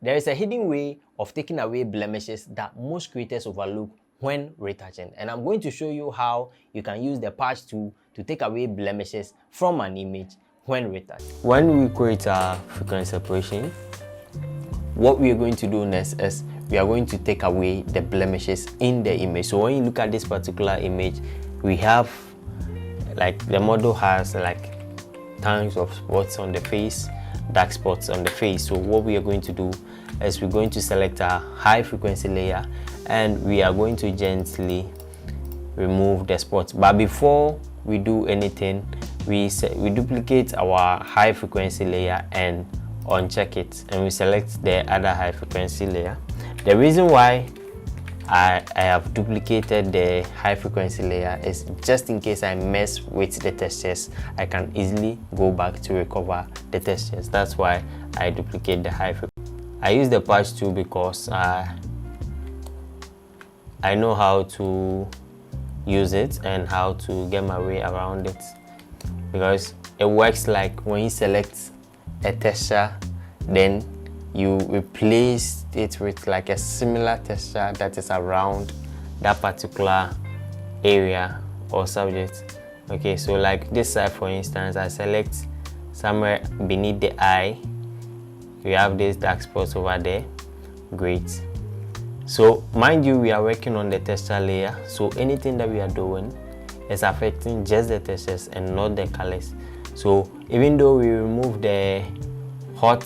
There is a hidden way of taking away blemishes that most creators overlook when retouching, and I'm going to show you how you can use the patch tool to take away blemishes from an image when retouched. When we create our frequency separation, what we are going to do next is we are going to take away the blemishes in the image. So when you look at this particular image, we have like the model has like tons of spots on the face, dark spots on the face. So what we are going to do is we're going to select our high frequency layer and we are going to gently remove the spots. But before we do anything, we duplicate our high frequency layer and uncheck it, and we select the other high frequency layer. The reason why I have duplicated the high frequency layer is just in case I mess with the textures, I can easily go back to recover the textures. That's why I duplicate the high frequency. I use the patch tool because I know how to use it and how to get my way around it, because it works like when you select a texture, then you replace it with like a similar texture that is around that particular area or subject. Okay, so like this side, for instance, I select somewhere beneath the eye. We have these dark spots over there. Great. So mind you, we are working on the texture layer, so anything that we are doing is affecting just the textures and not the colors. So even though we remove the hot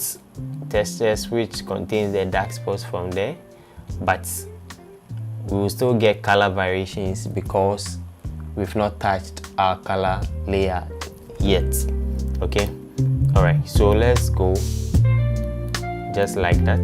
textures which contains the dark spots from there, but we will still get color variations because we've not touched our color layer yet. Okay, all right, so let's go just like that.